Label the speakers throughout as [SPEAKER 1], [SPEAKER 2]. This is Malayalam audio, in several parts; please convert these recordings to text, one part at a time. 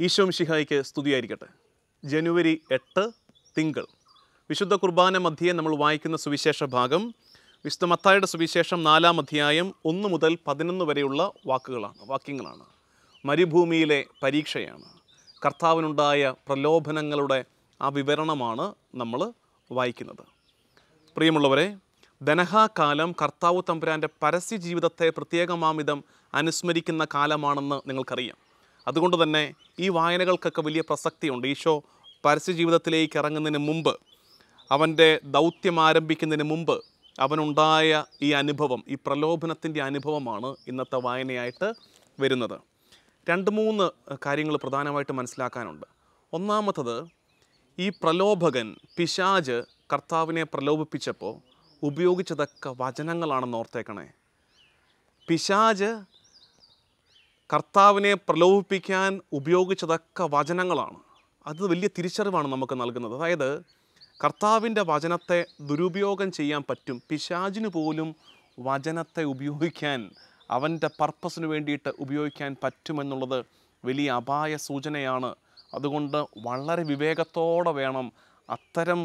[SPEAKER 1] ഈശോ മിശിഹായ്ക്ക് സ്തുതിയായിരിക്കട്ടെ. ജനുവരി 8 തിങ്കൾ വിശുദ്ധ കുർബാന മധ്യേ നമ്മൾ വായിക്കുന്ന സുവിശേഷ ഭാഗം വിശുദ്ധ മത്തായിയുടെ സുവിശേഷം 4-ാം അധ്യായം 1 മുതൽ 11 വരെയുള്ള വാക്യങ്ങളാണ്. മരുഭൂമിയിലെ പരീക്ഷയാണ്. കർത്താവിനുണ്ടായ പ്രലോഭനങ്ങളുടെ ആ വിവരണമാണ് നമ്മൾ വായിക്കുന്നത്. പ്രിയമുള്ളവരെ, ധനഹാകാലം കർത്താവ് തമ്പുരാൻ്റെ പരസ്യ ജീവിതത്തെ പ്രത്യേകമാംവിധം അനുസ്മരിക്കുന്ന കാലമാണെന്ന് നിങ്ങൾക്കറിയാം. അതുകൊണ്ട് തന്നെ ഈ വായനകൾക്കൊക്കെ വലിയ പ്രസക്തിയുണ്ട്. ഈശോ പരസ്യ ജീവിതത്തിലേക്ക് ഇറങ്ങുന്നതിന് മുമ്പ്, അവൻ്റെ ദൗത്യം ആരംഭിക്കുന്നതിന് മുമ്പ് അവനുണ്ടായ ഈ അനുഭവം, ഈ പ്രലോഭനത്തിൻ്റെ അനുഭവമാണ് ഇന്നത്തെ വായനയായിട്ട് വരുന്നത്. 2-3 കാര്യങ്ങൾ പ്രധാനമായിട്ട് മനസ്സിലാക്കാനുണ്ട്. ഒന്നാമത്തത്, ഈ പ്രലോഭകൻ പിശാച് കർത്താവിനെ പ്രലോഭിപ്പിച്ചപ്പോൾ ഉപയോഗിച്ചതൊക്കെ വചനങ്ങളാണെന്ന് ഓർത്തേക്കണേ. പിശാച് കർത്താവിനെ പ്രലോഭിപ്പിക്കാൻ ഉപയോഗിച്ചതൊക്കെ വചനങ്ങളാണ്. അത് വലിയ തിരിച്ചറിവാണ് നമുക്ക് നൽകുന്നത്. അതായത് കർത്താവിൻ്റെ വചനത്തെ ദുരുപയോഗം ചെയ്യാൻ പറ്റും. പിശാചിന് പോലും വചനത്തെ ഉപയോഗിക്കാൻ, അവൻ്റെ പർപ്പസിന് വേണ്ടിയിട്ട് ഉപയോഗിക്കാൻ പറ്റുമെന്നുള്ളത് വലിയ അപായ സൂചനയാണ്. അതുകൊണ്ട് വളരെ വിവേകത്തോടെ വേണം അത്തരം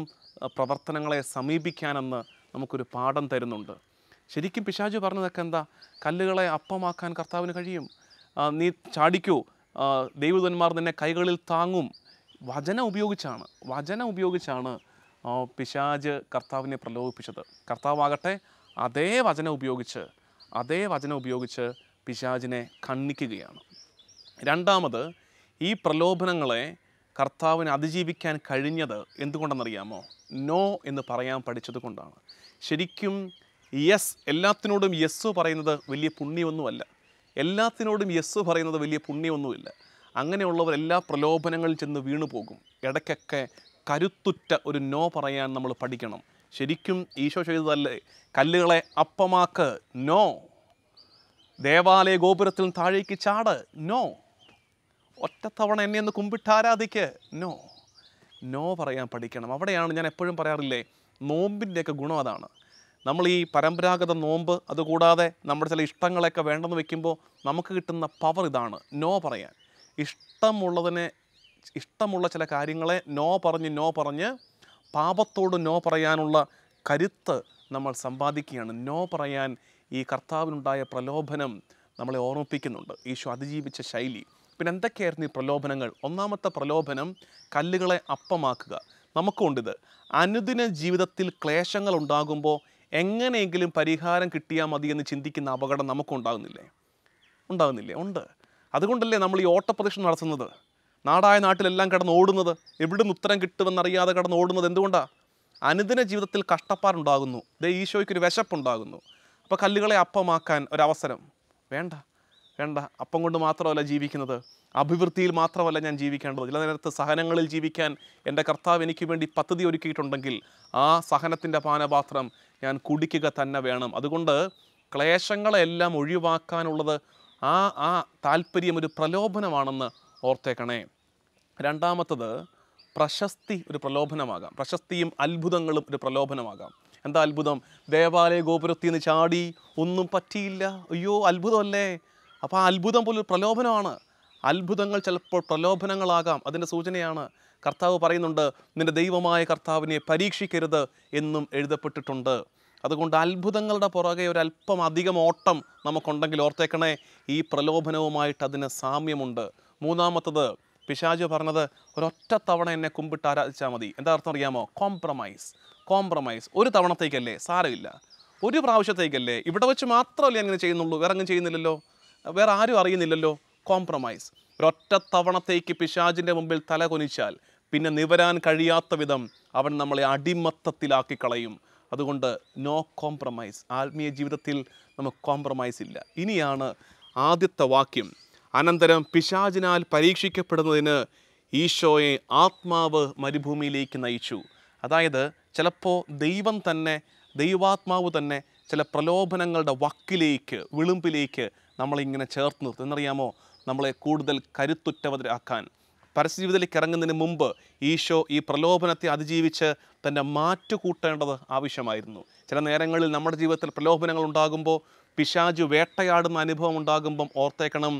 [SPEAKER 1] പ്രവർത്തനങ്ങളെ സമീപിക്കാനെന്ന് നമുക്കൊരു പാഠം തരുന്നുണ്ട്. ശരിക്കും പിശാച് പറഞ്ഞതൊക്കെ എന്താ? കല്ലുകളെ അപ്പമാക്കാൻ കർത്താവിന് കഴിയും, നീ ചാടിക്കൂ, ദൈവദൂതന്മാർ നിന്നെ കൈകളിൽ താങ്ങും. വചനം ഉപയോഗിച്ചാണ് പിശാച് കർത്താവിനെ പ്രലോഭിപ്പിച്ചത്. കർത്താവാകട്ടെ അതേ വചനം ഉപയോഗിച്ച് പിശാചിനെ ഖണ്ഡിക്കുകയാണ്. രണ്ടാമത്, ഈ പ്രലോഭനങ്ങളെ കർത്താവിന് അതിജീവിക്കാൻ കഴിഞ്ഞത് എന്തുകൊണ്ടെന്നറിയാമോ? നോ എന്ന് പറയാൻ പഠിച്ചത് കൊണ്ടാണ്. ശരിക്കും യെസ്, എല്ലാത്തിനോടും യെസ് പറയുന്നത് വലിയ പുണ്യമൊന്നുമല്ല. അങ്ങനെയുള്ളവർ എല്ലാ പ്രലോഭനങ്ങളിൽ ചെന്ന് വീണു പോകും. ഇടയ്ക്കൊക്കെ കരുത്തുറ്റ ഒരു നോ പറയാൻ നമ്മൾ പഠിക്കണം. ശരിക്കും ഈശോ ചെയ്തതല്ലേ? കല്ലുകളെ അപ്പമാക്ക്, നോ. ദേവാലയ ഗോപുരത്തിൽ താഴേക്ക് ചാട്, നോ. ഒറ്റത്തവണ എന്നെ ഒന്ന് കുമ്പിട്ട് ആരാധിക്ക്, നോ പറയാൻ പഠിക്കണം. അവിടെയാണ് ഞാൻ എപ്പോഴും പറയാറില്ലേ, നോമ്പിൻ്റെയൊക്കെ ഗുണം അതാണ്. നമ്മൾ ഈ പരമ്പരാഗത നോമ്പ്, അതുകൂടാതെ നമ്മുടെ ചില ഇഷ്ടങ്ങളൊക്കെ വേണ്ടെന്ന് വെക്കുമ്പോൾ നമുക്ക് കിട്ടുന്ന പവർ ഇതാണ്, നോ പറയാൻ. ഇഷ്ടമുള്ള ചില കാര്യങ്ങളെ നോ പറഞ്ഞ് പാപത്തോട് നോ പറയാനുള്ള കരുത്ത് നമ്മൾ സമ്പാദിക്കുകയാണ്. നോ പറയാൻ ഈ കർത്താവിനുണ്ടായ പ്രലോഭനം നമ്മളെ ഓർമ്മിപ്പിക്കുന്നുണ്ട്. ഈശോ അതിജീവിച്ച ശൈലി. പിന്നെ എന്തൊക്കെയായിരുന്നു ഈ പ്രലോഭനങ്ങൾ? ഒന്നാമത്തെ പ്രലോഭനം, കല്ലുകളെ അപ്പമാക്കുക. നമുക്കുണ്ടിത്. അനുദിന ജീവിതത്തിൽ ക്ലേശങ്ങൾ ഉണ്ടാകുമ്പോൾ എങ്ങനെയെങ്കിലും പരിഹാരം കിട്ടിയാൽ മതി എന്ന് ചിന്തിക്കുന്ന അപകടം നമുക്കുണ്ടാകുന്നില്ലേ? ഉണ്ട്. അതുകൊണ്ടല്ലേ നമ്മൾ ഈ ഓട്ടപ്രദക്ഷിണം നടത്തുന്നത്, നാടായ നാട്ടിലെല്ലാം കിടന്ന് ഓടുന്നത്, എവിടെ നിന്ന് ഉത്തരം കിട്ടുമെന്നറിയാതെ കിടന്ന് ഓടുന്നത് എന്തുകൊണ്ടാണ്? അനുദിന ജീവിതത്തിൽ കഷ്ടപ്പാടുണ്ടാകുന്നു, ഈശോയ്ക്കൊരു വിശപ്പുണ്ടാകുന്നു. അപ്പോൾ കല്ലുകളെ അപ്പമാക്കാൻ ഒരവസരം വേണ്ട. അപ്പം കൊണ്ട് മാത്രമല്ല ജീവിക്കുന്നത്, അഭിവൃദ്ധിയിൽ മാത്രമല്ല ഞാൻ ജീവിക്കേണ്ടത്. ചില നേരത്ത് സഹനങ്ങളിൽ ജീവിക്കാൻ എൻ്റെ കർത്താവ് എനിക്ക് വേണ്ടി പദ്ധതി ഒരുക്കിയിട്ടുണ്ടെങ്കിൽ ആ സഹനത്തിൻ്റെ പാനപാത്രം ഞാൻ കുടിക്കുക തന്നെ വേണം. അതുകൊണ്ട് ക്ലേശങ്ങളെല്ലാം ഒഴിവാക്കാനുള്ളത് ആ താല്പര്യം ഒരു പ്രലോഭനമാണെന്ന് ഓർത്തേക്കണേ. രണ്ടാമത്തത്, പ്രശസ്തി ഒരു പ്രലോഭനമാകാം. പ്രശസ്തിയും അത്ഭുതങ്ങളും ഒരു പ്രലോഭനമാകാം. എന്താ അത്ഭുതം? ദേവാലയ ഗോപുരത്തിൽ നിന്ന് ചാടി, ഒന്നും പറ്റിയില്ല, അയ്യോ അത്ഭുതമല്ലേ. അപ്പോൾ ആ അത്ഭുതം പോലൊരു പ്രലോഭനമാണ്. അത്ഭുതങ്ങൾ ചിലപ്പോൾ പ്രലോഭനങ്ങളാകാം. അതിൻ്റെ സൂചനയാണ്. കർത്താവ് പറയുന്നുണ്ട്, നിൻ്റെ ദൈവമായ കർത്താവിനെ പരീക്ഷിക്കരുത് എന്നും എഴുതപ്പെട്ടിട്ടുണ്ട്. അതുകൊണ്ട് അത്ഭുതങ്ങളുടെ പുറകെ ഒരല്പം അധികം ഓട്ടം നമുക്കുണ്ടെങ്കിൽ ഓർത്തേക്കണേ, ഈ പ്രലോഭനവുമായിട്ട് അതിന് സാമ്യമുണ്ട്. മൂന്നാമത്തത്, പിശാച് പറഞ്ഞത് ഒരൊറ്റ തവണ എന്നെ കുമ്പിട്ട് ആരാധിച്ചാൽ മതി. എന്താ അർത്ഥം അറിയാമോ? കോംപ്രമൈസ്. ഒരു തവണത്തേക്കല്ലേ, സാരമില്ല. ഒരു പ്രാവശ്യത്തേക്കല്ലേ, ഇവിടെ വെച്ച് മാത്രമല്ലേ അങ്ങനെ ചെയ്യുന്നുള്ളൂ, വേറെ അങ്ങനെ ചെയ്യുന്നില്ലല്ലോ, വേറെ ആരും അറിയുന്നില്ലല്ലോ. കോംപ്രമൈസ്. ഒരൊറ്റ തവണത്തേക്ക് പിശാചിൻ്റെ മുമ്പിൽ തല കൊനിച്ചാൽ പിന്നെ നിവരാൻ കഴിയാത്ത വിധം അവൻ നമ്മളെ അടിമത്തത്തിലാക്കി കളയും. അതുകൊണ്ട് നോ കോംപ്രമൈസ്. ആത്മീയ ജീവിതത്തിൽ നമുക്ക് കോംപ്രമൈസ് ഇല്ല. ഇനിയാണ് ആദ്യത്തെ വാക്യം. അനന്തരം പിശാചിനാൽ പരീക്ഷിക്കപ്പെടുന്നതിന് ഈശോയെ ആത്മാവ് മരുഭൂമിയിലേക്ക് നയിച്ചു. അതായത് ചിലപ്പോൾ ദൈവാത്മാവ് തന്നെ ചില പ്രലോഭനങ്ങളുടെ വിളിമ്പിലേക്ക് നമ്മളിങ്ങനെ ചേർത്ത് നിർത്തും. എന്നറിയാമോ? നമ്മളെ കൂടുതൽ കരുത്തുറ്റവരാക്കാൻ. പരസ്യജീവിതത്തിലേക്ക് ഇറങ്ങുന്നതിന് മുമ്പ് ഈശോ ഈ പ്രലോഭനത്തെ അതിജീവിച്ച് തൻ്റെ മാറ്റുകൂട്ടേണ്ടത് ആവശ്യമായിരുന്നു. ചില നേരങ്ങളിൽ നമ്മുടെ ജീവിതത്തിൽ പ്രലോഭനങ്ങൾ ഉണ്ടാകുമ്പോൾ, പിശാച് വേട്ടയാടുന്ന അനുഭവം ഉണ്ടാകുമ്പം ഓർത്തേക്കണം,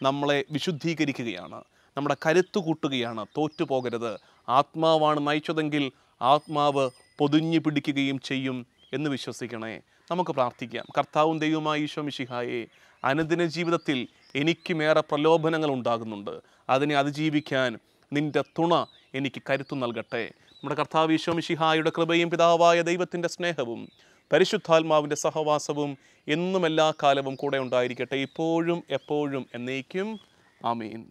[SPEAKER 1] നമ്മളെ വിശുദ്ധീകരിക്കുകയാണ്, നമ്മുടെ കരുത്ത് കൂട്ടുകയാണ്. തോറ്റുപോകരുത്. ആത്മാവാണ് നയിച്ചതെങ്കിൽ ആത്മാവ് പൊതിഞ്ഞു പിടിക്കുകയും ചെയ്യും എന്ന് വിശ്വസിക്കണേ. നമുക്ക് പ്രാർത്ഥിക്കാം. കർത്താവും ദൈവമായ ഈശോ മിശിഹായേ, അനുദിന ജീവിതത്തിൽ എനിക്കുമേറെ പ്രലോഭനങ്ങൾ ഉണ്ടാകുന്നുണ്ട്. അതിനെ അതിജീവിക്കാൻ നിൻ്റെ തുണ എനിക്ക് കരുത്തു നൽകട്ടെ. നമ്മുടെ കർത്താവ് ഈശോ മിശിഹായുടെ കൃപയും പിതാവായ ദൈവത്തിൻ്റെ സ്നേഹവും പരിശുദ്ധാത്മാവിൻ്റെ സഹവാസവും എന്നും എല്ലാ കാലവും കൂടെ ഉണ്ടായിരിക്കട്ടെ, ഇപ്പോഴും എപ്പോഴും എന്നേക്കും. ആമീൻ.